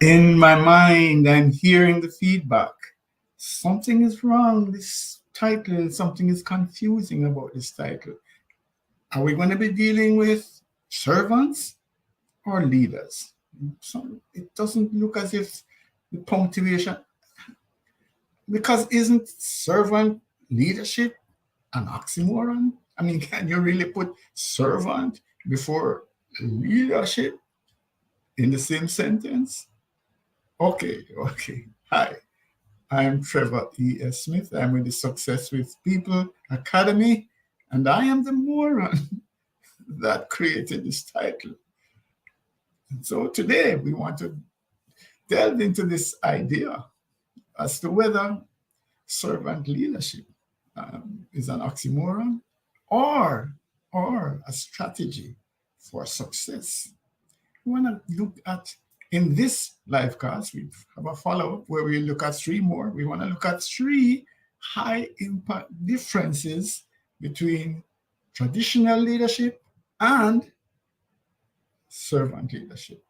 In my mind, I'm hearing the feedback. Something is wrong. This title, something is confusing about this title. Are we going to be dealing with servants or leaders? So it doesn't look as if the punctuation, because isn't servant leadership an oxymoron? I mean, can you really put servant before leadership in the same sentence? Okay, okay. Hi, I'm Trevor E.S. Smith. I'm with the Success with People Academy, and I am the moron that created this title. And so today we want to delve into this idea as to whether servant leadership is an oxymoron or, or a strategy for success. We want to look at, in this live class, we have a follow-up where we look at three more. We want to look at three high impact differences between traditional leadership and servant leadership.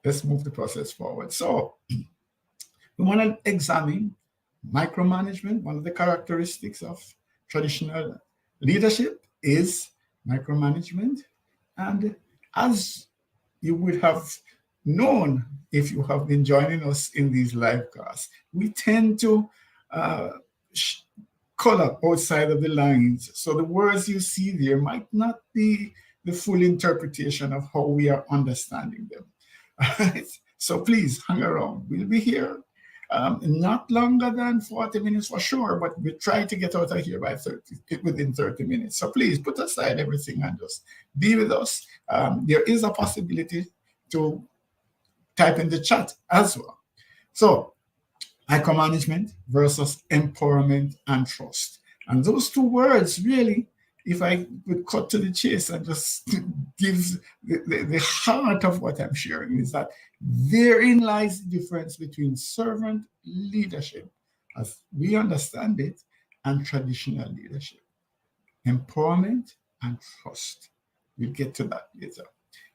Let's move the process forward. So we want to examine micromanagement. One of the characteristics of traditional leadership is micromanagement. And as you would have known if you have been joining us in these live class, we tend to uh, color outside of the lines. So the words you see there might not be the full interpretation of how we are understanding them. Right? So please hang around. We'll be here not longer than 40 minutes for sure, but we try to get out of here by 30, within 30 minutes. So please put aside everything and just be with us. There is a possibility to type in the chat as well. So micromanagement versus empowerment and trust. And those two words really, if I would cut to the chase and just gives the heart of what I'm sharing, is that therein lies the difference between servant leadership, as we understand it, and traditional leadership. Empowerment and trust. We'll get to that later.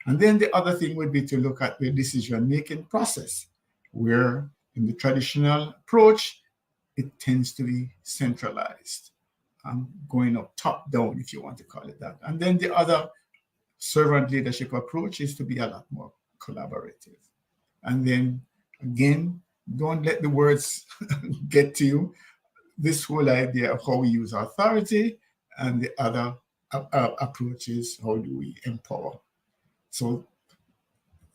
And then the other thing would be to look at the decision making process, where in the traditional approach, it tends to be centralized, going up top down, if you want to call it that. And then the other servant leadership approach is to be a lot more collaborative. And then again, don't let the words get to you. This whole idea of how we use authority, and the other approach is how do we empower. So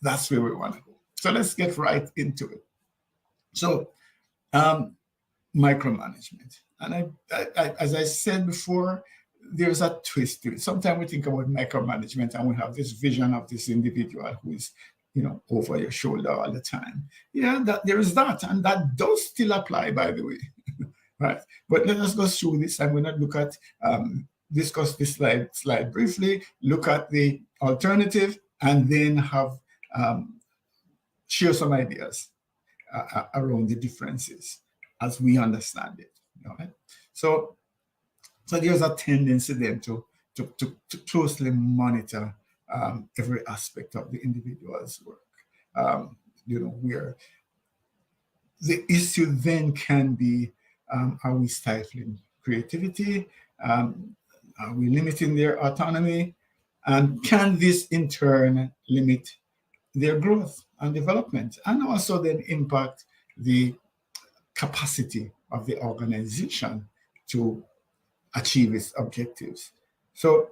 that's where we want to go. So let's get right into it. So um, micromanagement. And as I said before, there's a twist to it. Sometimes we think about micromanagement and we have this vision of this individual who is, over your shoulder all the time. Yeah, that there is that, and that does still apply, by the way. Right. But let us go through this. I'm going to look at discuss this slide briefly, look at the alternative, and then have share some ideas around the differences as we understand it. Right? So there's a tendency then to closely monitor every aspect of the individual's work. Where the issue then can be, are we stifling creativity? Are we limiting their autonomy? And can this in turn limit their growth and development, and also then impact the capacity of the organization to achieve its objectives? So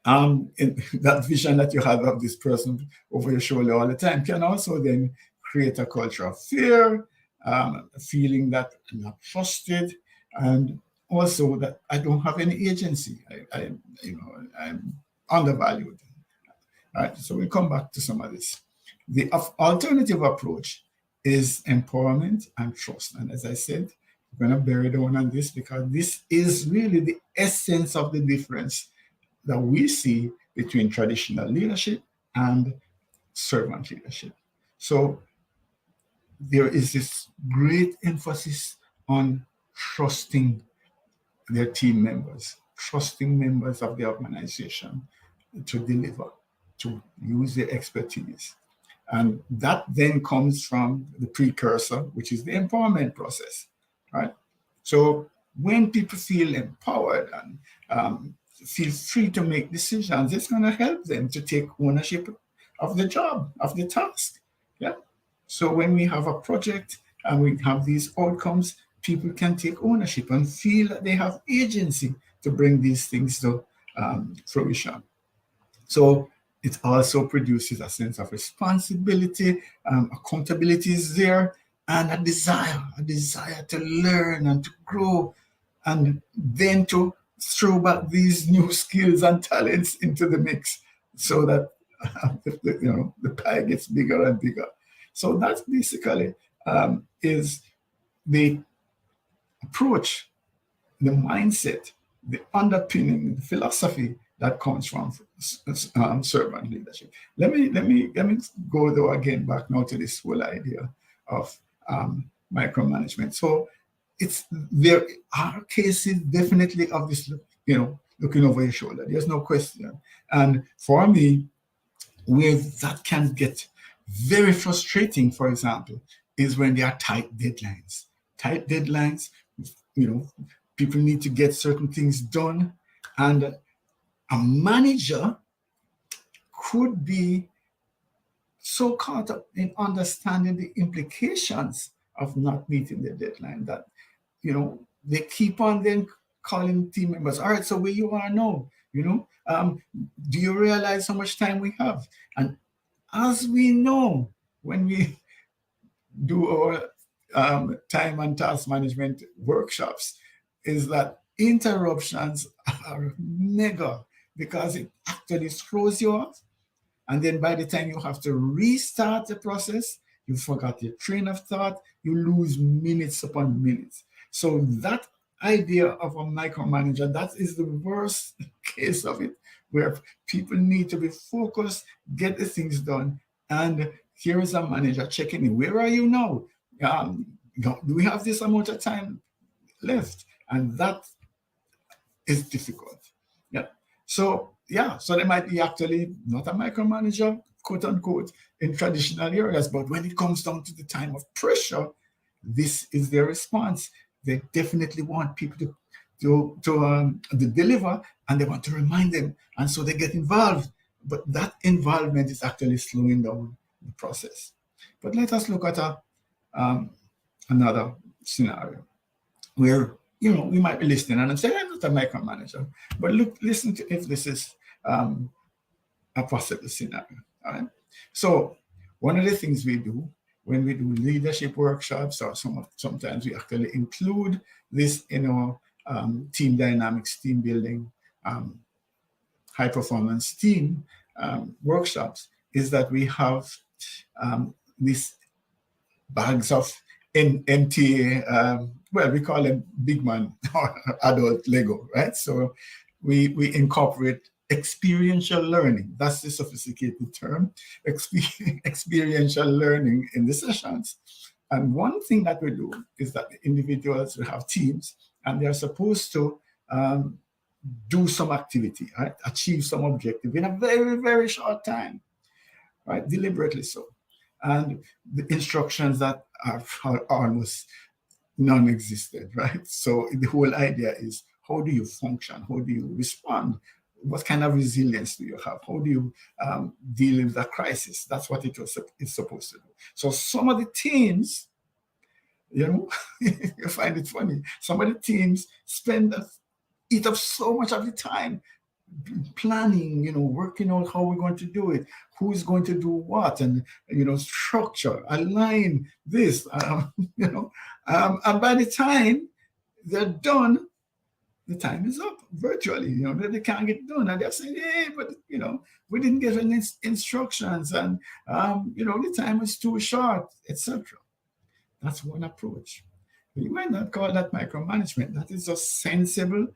that vision that you have of this person over your shoulder all the time can also then create a culture of fear, a feeling that I'm not trusted, and also that I don't have any agency. I'm undervalued. All right, so we'll come back to some of this. The alternative approach is empowerment and trust. And as I said, we're going to bear down on this because this is really the essence of the difference that we see between traditional leadership and servant leadership. So there is this great emphasis on trusting their team members, trusting members of the organization to deliver, to use their expertise. And that then comes from the precursor, which is the empowerment process, right? So when people feel empowered and feel free to make decisions, it's going to help them to take ownership of the job, of the task. Yeah. So when we have a project and we have these outcomes, people can take ownership and feel that they have agency to bring these things to fruition. So it also produces a sense of responsibility, accountability is there, and a desire to learn and to grow, and then to throw back these new skills and talents into the mix so that the pie gets bigger and bigger. So that's basically is the approach, the mindset, the underpinning, the philosophy that comes from servant leadership. Let me go though again back now to this whole idea of micromanagement. So there are cases definitely of this, looking over your shoulder. There's no question. And for me, where that can get very frustrating, for example, is when there are tight deadlines. Tight deadlines, people need to get certain things done, and a manager could be so caught up in understanding the implications of not meeting the deadline that they keep on then calling team members. All right, so where you are now, do you realize how much time we have? And as we know, when we do our time and task management workshops, is that interruptions are mega because it actually throws you off. And then by the time you have to restart the process, you forgot your train of thought, you lose minutes upon minutes. So that idea of a micromanager, that is the worst case of it, where people need to be focused, get the things done, and here is a manager checking in. Where are you now? Do we have this amount of time left? And that is difficult. Yeah. So they might be actually not a micromanager, quote unquote, in traditional areas, but when it comes down to the time of pressure, this is their response. They definitely want people to deliver, and they want to remind them, and so they get involved. But that involvement is actually slowing down the process. But let us look at another scenario where we might be listening and say, I'm not a micromanager, but listen to if this is a possible scenario. All right. So one of the things we do when we do leadership workshops, or sometimes we actually include this in our team dynamics, team building, high performance team workshops, is that we have these bags of MTA, we call them big man or adult Lego, right? So we incorporate experiential learning. That's the sophisticated term, experiential learning in the sessions. And one thing that we do is that the individuals will have teams, and they're supposed to do some activity, right? Achieve some objective in a very, very short time, right? Deliberately so. And the instructions that are almost non-existent, right? So the whole idea is, how do you function? How do you respond? What kind of resilience do you have? How do you deal with a crisis? That's what it's supposed to do. So some of the teams, you find it funny. Some of the teams eat up so much of the time planning, working out how we're going to do it, who's going to do what, and structure, align this, and by the time they're done, the time is up virtually. They can't get done, and they're saying, "Hey, but we didn't get any instructions, and the time is too short, etc." That's one approach. You might not call that micromanagement. That is just sensible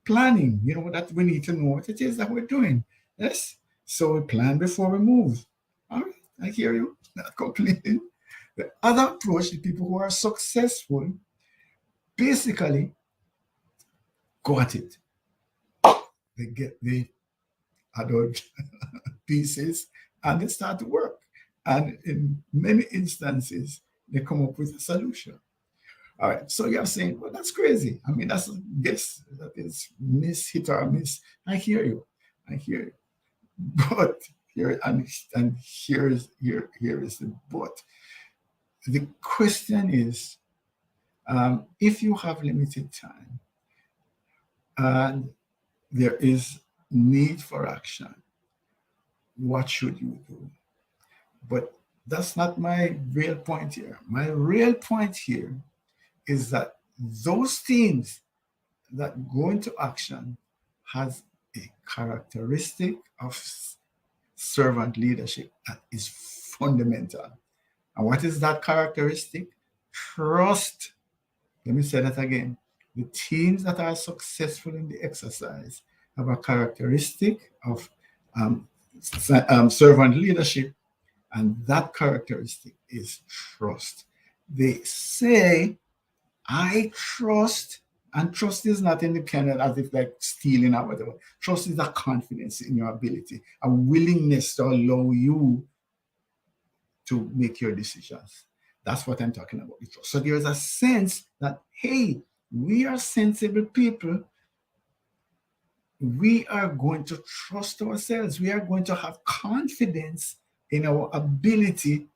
planning, that we need to know what it is that we're doing. Yes. So we plan before we move. All right. I hear you. Not completely. The other approach, the people who are successful basically go at it. They get the adult pieces and they start to work. And in many instances, they come up with a solution. All right. So you're saying, well, that's crazy. I mean, that's, yes, that is miss, hit or miss. I hear you. I hear you. But and here is the but. The question is, if you have limited time and there is need for action, what should you do? But that's not my real point here. My real point here is that those teams that go into action has a characteristic of servant leadership that is fundamental. And what is that characteristic? Trust. Let me say that again. The teams that are successful in the exercise have a characteristic of servant leadership, and that characteristic is trust. They say, I trust, and trust is not independent as if like stealing or whatever. Trust is a confidence in your ability, a willingness to allow you to make your decisions. That's what I'm talking about. So there's a sense that, hey, we are sensible people. We are going to trust ourselves. We are going to have confidence in our ability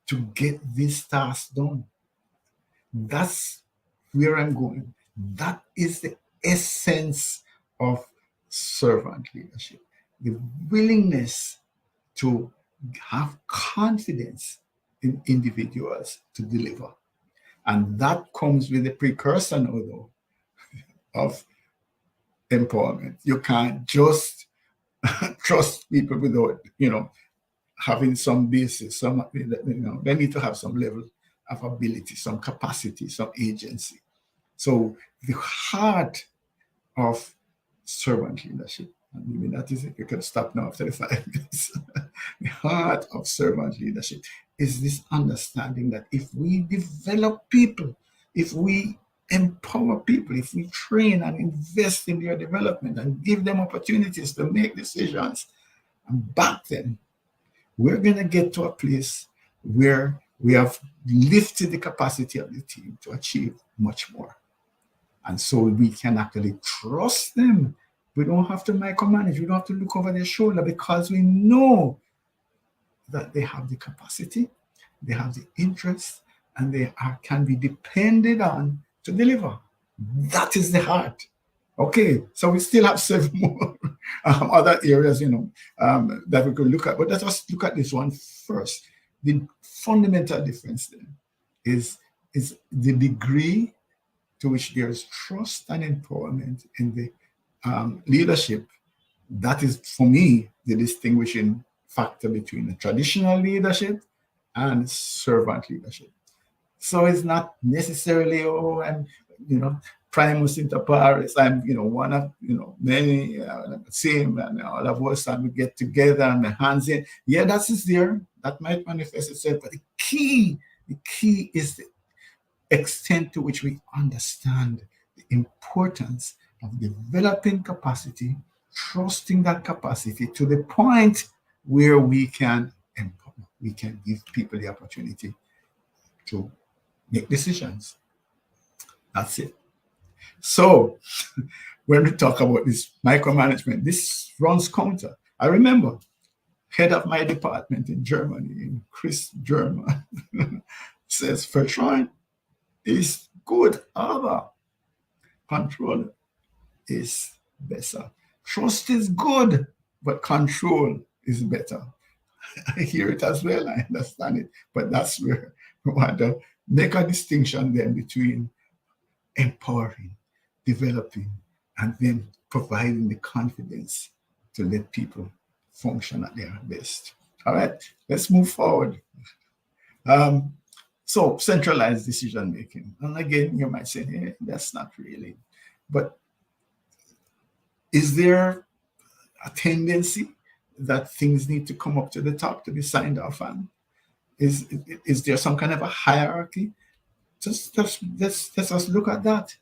to get this task done. That's where I'm going. That is the essence of servant leadership. The willingness to have confidence in individuals to deliver. And that comes with the precursor, though, of empowerment. You can't just trust people without, having some basis, they need to have some level of ability, some capacity, some agency. So the heart of servant leadership, and maybe that is it, you can stop now after the 5 minutes. The heart of servant leadership is this understanding that if we develop people, if we empower people, if we train and invest in their development and give them opportunities to make decisions and back them, we're going to get to a place where we have lifted the capacity of the team to achieve much more. And so we can actually trust them. We don't have to micromanage. We don't have to look over their shoulder because we know that they have the capacity, they have the interest, and they can be depended on to deliver. That is the heart. Okay, so we still have 7 more other areas, that we could look at. But let us look at this one first. The fundamental difference then is the degree to which there is trust and empowerment in the leadership. That is, for me, the distinguishing factor between the traditional leadership and servant leadership. So it's not necessarily, I'm, primus inter pares, I'm, one of, many, same, and all of us, and we get together and the hands in. Yeah, that is there. That might manifest itself. But the key is the extent to which we understand the importance of developing capacity, trusting that capacity to the point where we can empower, we can give people the opportunity to make decisions. That's it. So when we talk about this micromanagement, this runs counter. I remember head of my department in Germany, Chris German, says Vertrauen is good, aber control is better. Trust is good, but control is better. I hear it as well, I understand it, but that's where we want to make a distinction then between empowering, developing, and then providing the confidence to let people function at their best. All right, let's move forward. So centralized decision making. And again, you might say, hey, that's not really. But is there a tendency that things need to come up to the top to be signed off on? Is there some kind of a hierarchy? Let's look at that.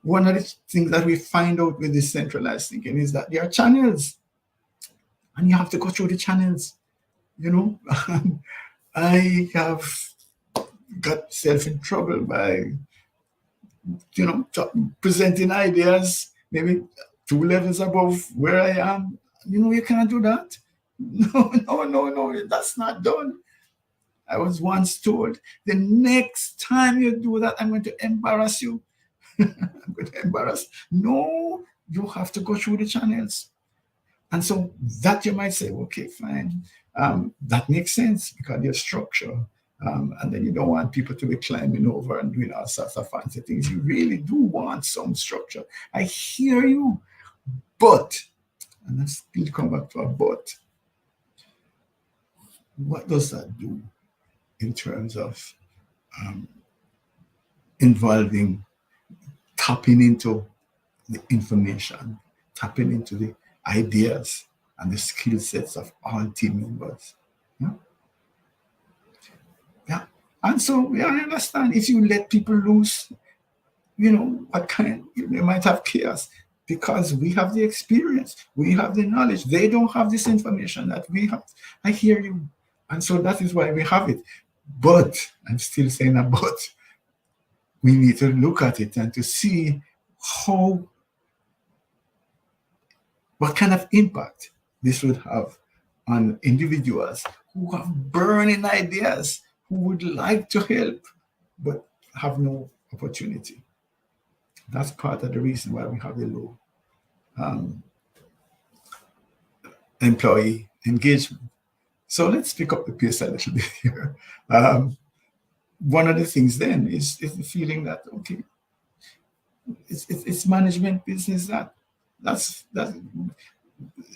One of the things that we find out with this centralized thinking is that there are channels, and you have to go through the channels. you know, I have got myself in trouble by, presenting ideas maybe 2 levels above where I am. You can't do that. No, no, no, no, that's not done. I was once told, the next time you do that, I'm going to embarrass you. I'm going to embarrass. No, you have to go through the channels. And so that you might say, okay, fine. That makes sense because there's structure. And then you don't want people to be climbing over and doing all sorts of fancy things. You really do want some structure. I hear you. But, and let's still come back to a but, what does that do in terms of involving tapping into the information, tapping into the ideas and the skill sets of all team members? Yeah. Yeah. And so, yeah, I understand if you let people loose, what kind, they might have chaos because we have the experience, we have the knowledge. They don't have this information that we have. I hear you. And so that is why we have it. But I'm still saying a but. We need to look at it and to see what kind of impact this would have on individuals who have burning ideas, who would like to help, but have no opportunity. That's part of the reason why we have the low employee engagement. So let's pick up the pace a little bit here. One of the things then is the feeling that, okay, it's management business that's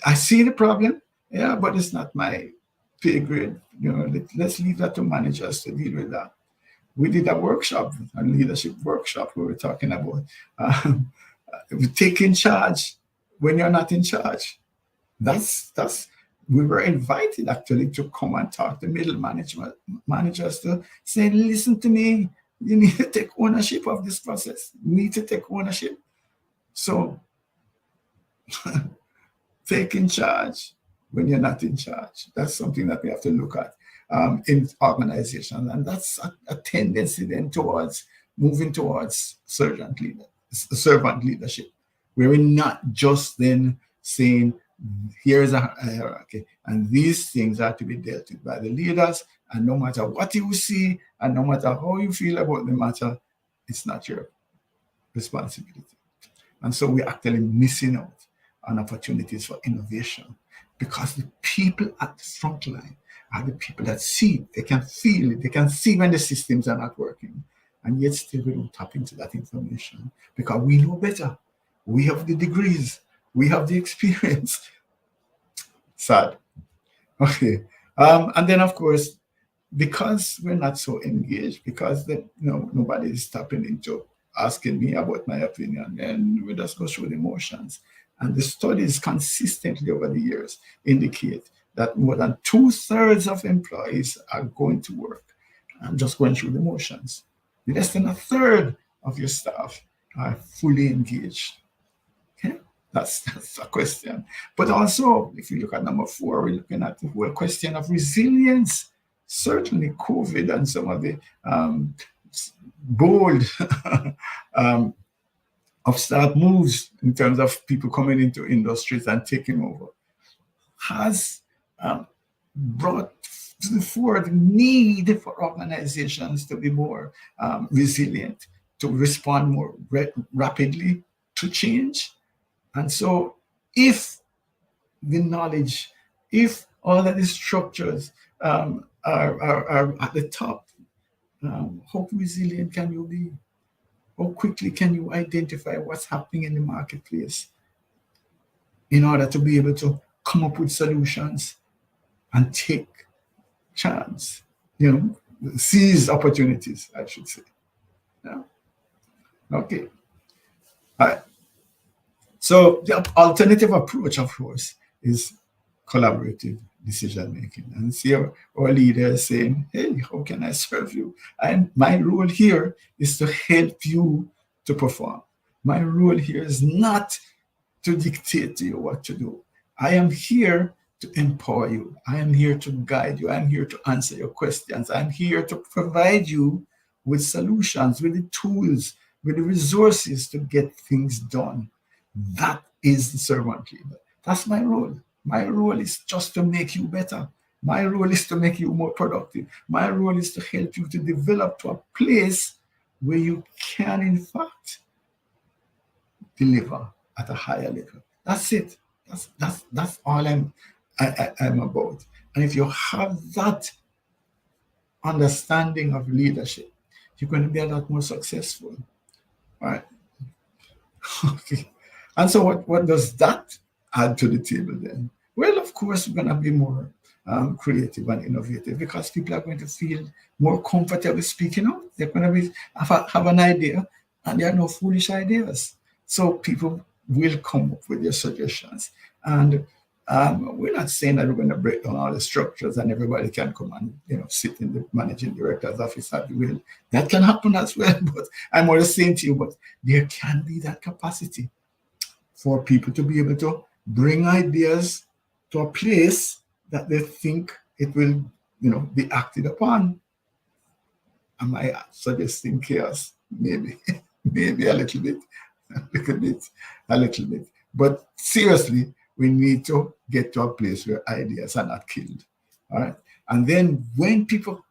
I see the problem, yeah, but it's not my pay grade. Let's leave that to managers to deal with that. We did a workshop, a leadership workshop, where we're talking about taking charge when you're not in charge. We were invited actually to come and talk to middle managers to say, listen to me, you need to take ownership of this process. You need to take ownership. So taking charge when you're not in charge, that's something that we have to look at in organizations. And that's a tendency then towards moving towards servant leadership, where we're not just then saying, here's a hierarchy, and these things are to be dealt with by the leaders, and no matter what you see, and no matter how you feel about the matter, it's not your responsibility. And so we're actually missing out on opportunities for innovation because the people at the front line are the people that see it, they can feel it, they can see when the systems are not working, and yet still we don't tap into that information because we know better. We have the degrees, we have the experience. Sad. Okay. And then, of course, because we're not so engaged, because nobody is tapping into asking me about my opinion, and we just go through the motions. And the studies consistently over the years indicate that more than 2/3 of employees are going to work and just going through the motions. Less than 1/3 of your staff are fully engaged. Okay? That's a question. But also, if you look at number 4, we're looking at the whole question of resilience. Certainly, COVID and some of the bold upstart moves in terms of people coming into industries and taking over has brought to the fore the need for organizations to be more resilient, to respond more rapidly to change. And so if the knowledge, if all of these structures are at the top, how resilient can you be? How quickly can you identify what's happening in the marketplace in order to be able to come up with solutions and take chance, seize opportunities, I should say. Yeah. Okay. All right. So the alternative approach, of course, is collaborative decision making. And see our leaders saying, hey, how can I serve you? And my role here is to help you to perform. My role here is not to dictate to you what to do. I am here to empower you. I am here to guide you. I'm here to answer your questions. I'm here to provide you with solutions, with the tools, with the resources to get things done. That is the servant leader. That's my role. My role is just to make you better. My role is to make you more productive. My role is to help you to develop to a place where you can, in fact, deliver at a higher level. That's it. That's all I'm about. And if you have that understanding of leadership, you're going to be a lot more successful. All right. Okay. And so what does that add to the table then? Well, of course, we're going to be more creative and innovative because people are going to feel more comfortable speaking out. They're going to have an idea, and there are no foolish ideas. So people will come up with their suggestions. And we're not saying that we're going to break down all the structures and everybody can come and sit in the managing director's office at the will. That can happen as well. But I'm always saying to you, but there can be that capacity for people to be able to bring ideas to a place that they think it will, be acted upon. Am I suggesting chaos? Maybe, maybe a little bit. But seriously, we need to get to a place where ideas are not killed. All right. And then when people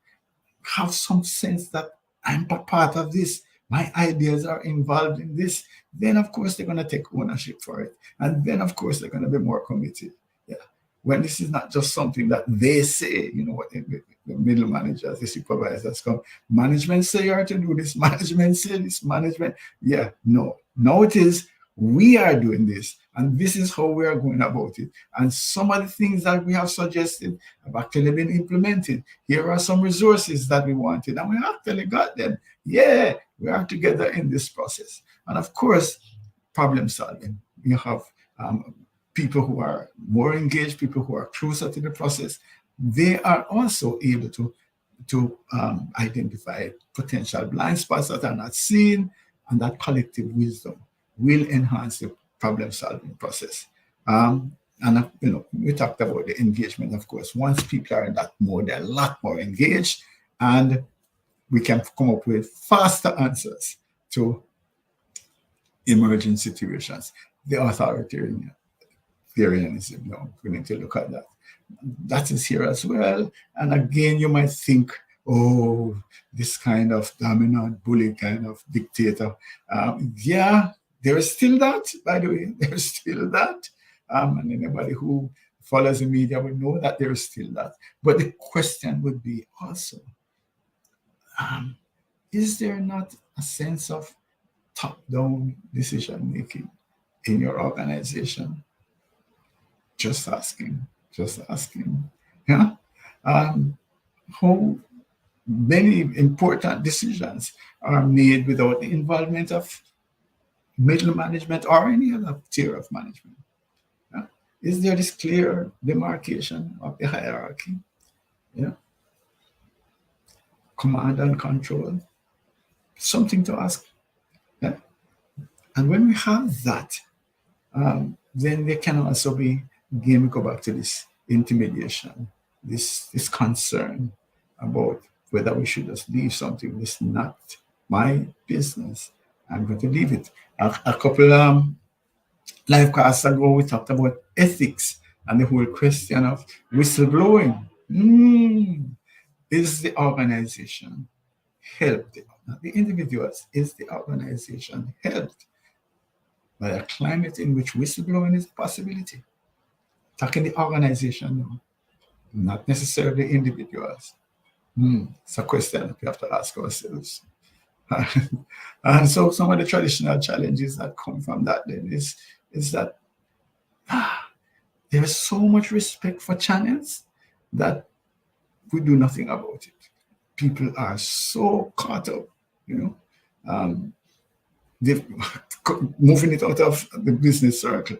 have some sense that I'm a part of this, my ideas are involved in this, then of course they're going to take ownership for it. And then of course they're going to be more committed. Yeah. When this is not just something that they say, what the middle managers, the supervisors come, management say you are to do this, management say this, management. Yeah, no. Now it is, we are doing this, and this is how we are going about it. And some of the things that we have suggested have actually been implemented. Here are some resources that we wanted, and we actually got them. Yeah, we are together in this process. And of course, problem solving. You have people who are more engaged, people who are closer to the process. They are also able to identify potential blind spots that are not seen, and that collective wisdom will enhance the problem-solving process. And we talked about the engagement, of course. Once people are in that mode, they're a lot more engaged, and we can come up with faster answers to emerging situations. The authoritarianism, we need to look at that. That is here as well. And again, you might think, oh, this kind of dominant, bully kind of dictator. Yeah, there is still that, by the way. There's still that. And anybody who follows the media will know that there is still that. But the question would be also, is there not a sense of top-down decision-making in your organization? Just asking. Yeah. How many important decisions are made without the involvement of middle management or any other tier of management? Yeah. Is there this clear demarcation of the hierarchy? Yeah. Command and control. Something to ask. Yeah. And when we have that, then there can also be, again, we go back to this intimidation, this concern about whether we should just leave something. This is not my business. I'm going to leave it. A couple live casts ago, we talked about ethics and the whole question of whistleblowing. Is the organization helped? Not the individuals. Is the organization helped by a climate in which whistleblowing is a possibility? Talking the organization, no, not necessarily individuals. It's a question we have to ask ourselves. And so some of the traditional challenges that come from that then is that there is so much respect for channels that we do nothing about it. People are so caught up, they're moving it out of the business circle.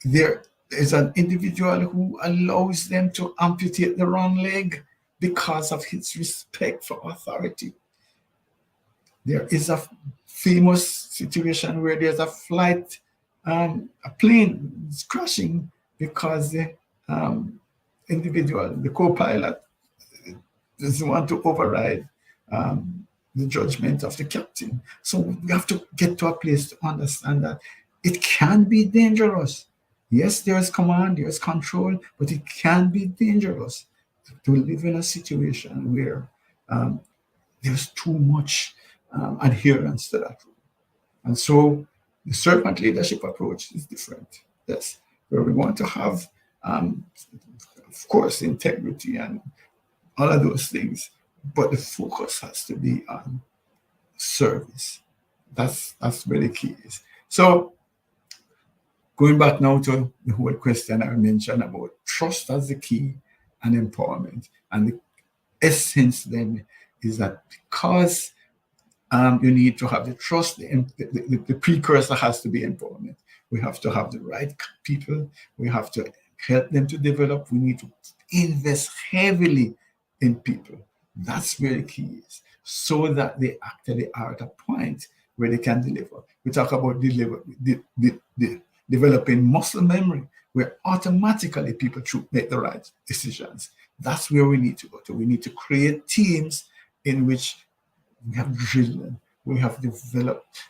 There is an individual who allows them to amputate the wrong leg because of his respect for authority. There is a famous situation where there's a flight, a plane is crashing because the individual, the co-pilot, doesn't want to override the judgment of the captain. So we have to get to a place to understand that it can be dangerous. Yes, there is command, there is control, but it can be dangerous to live in a situation where um, there's too much adherence to that rule. And so the servant leadership approach is different. Yes, where we want to have, of course, integrity and all of those things, but the focus has to be on service. That's where the key is. So going back now to the whole question I mentioned about trust as the key and empowerment, and the essence then is that because you need to have the trust, the precursor has to be empowerment. We have to have the right people. We have to help them to develop. We need to invest heavily in people. That's where the key is, so that they actually are at a point where they can deliver. We talk about developing muscle memory, where automatically people should make the right decisions. That's where we need to go to. We need to create teams in which we have drilled them, we have developed,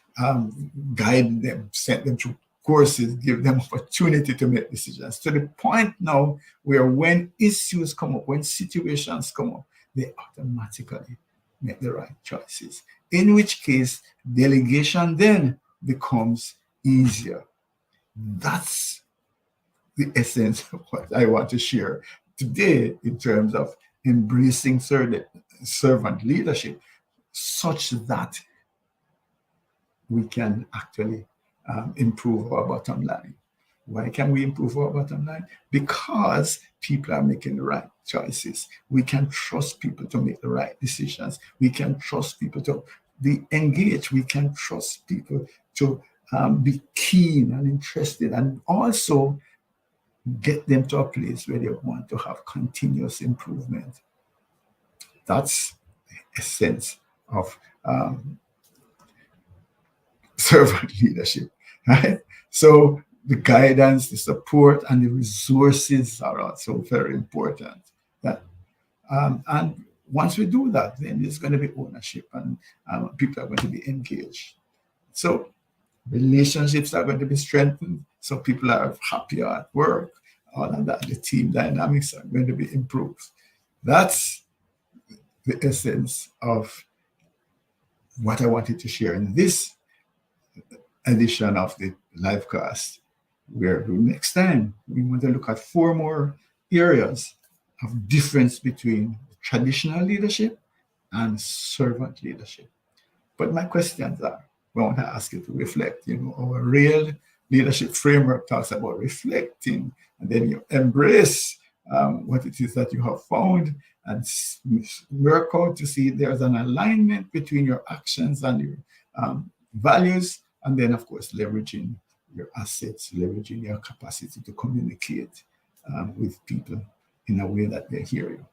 guided them, sent them through courses, give them opportunity to make decisions, to the point now where when issues come up, when situations come up, they automatically make the right choices. In which case, delegation then becomes easier. That's the essence of what I want to share today in terms of embracing servant leadership, such that we can actually improve our bottom line. Why can we improve our bottom line? Because people are making the right choices. We can trust people to make the right decisions. We can trust people to be engaged. We can trust people to be keen and interested, and also get them to a place where they want to have continuous improvement. That's the essence of servant leadership, right? So the guidance, the support, and the resources are also very important. That and once we do that, then there's going to be ownership, and people are going to be engaged. So relationships are going to be strengthened. So people are happier at work. All of that, the team dynamics are going to be improved. That's the essence of what I wanted to share in this edition of the livecast, where next time we want to look at 4 more areas of difference between traditional leadership and servant leadership. But my questions are, I want to ask you to reflect. Our real leadership framework talks about reflecting, and then you embrace what it is that you have found, and work out to see if there's an alignment between your actions and your values, and then, of course, leveraging your assets, leveraging your capacity to communicate with people in a way that they hear you.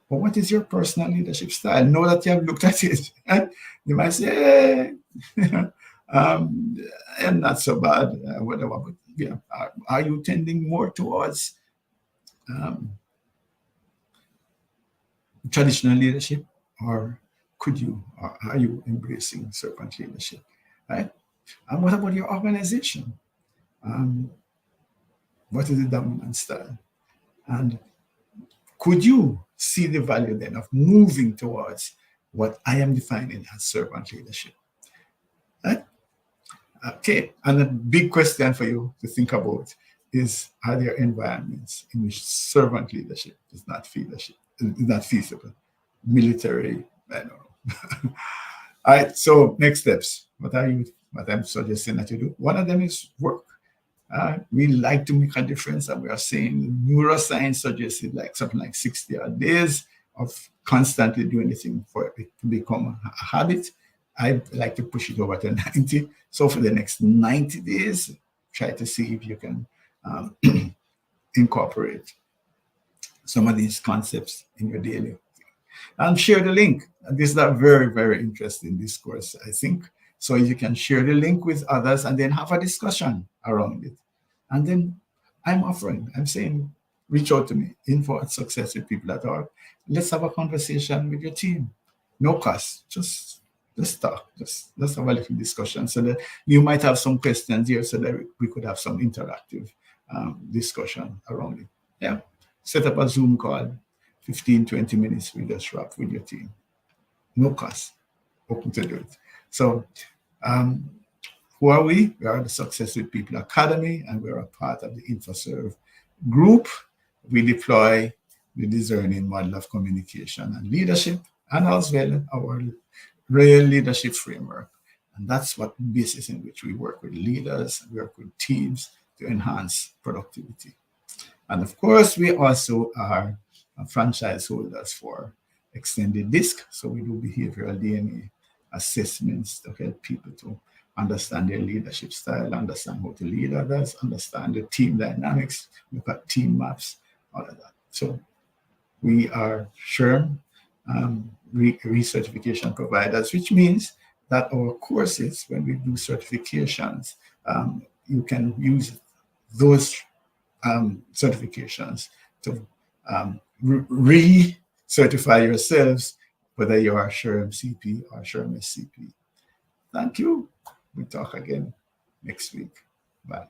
But what is your personal leadership style? Know that you have looked at it. And you might say, hey, I'm not so bad, whatever. But yeah, are you tending more towards traditional leadership, or are you embracing servant leadership, right? And what about your organization? What is the dominant style? And could you see the value then of moving towards what I am defining as servant leadership? Right? Okay, and a big question for you to think about is, are there environments in which servant leadership is not feasible? Military, I don't know. All right, so next steps. What I'm suggesting that you do? One of them is work. We like to make a difference, and we are saying neuroscience suggested something like 60 odd days of constantly doing anything for it to become a habit. I like to push it over to 90. So for the next 90 days, try to see if you can incorporate some of these concepts in your daily. And share the link. This is a very, very interesting discourse, I think. So you can share the link with others and then have a discussion around it. And then I'm saying, reach out to me, info@successwithpeople.org. Let's have a conversation with your team. No cost, just talk, just let's have a little discussion so that you might have some questions here so that we could have some interactive discussion around it. Yeah. Set up a Zoom call, 15, 20 minutes, we just wrap with your team. No cost, open to do it. So um, who are we? We are the Success with People Academy, and we're a part of the InfoServe group. We deploy the discerning model of communication and leadership, and as well our real leadership framework. And that's what basis in which we work with leaders, we work with teams to enhance productivity. And of course, we also are franchise holders for Extended DISC. So we do behavioral DNA assessments to help people to understand their leadership style, understand how to lead others, understand the team dynamics, look at team maps, all of that. So we are SHRM recertification providers, which means that our courses, when we do certifications, you can use those certifications to re-certify yourselves, whether you are SHRM CP or SHRM SCP. Thank you. We'll talk again next week. Bye.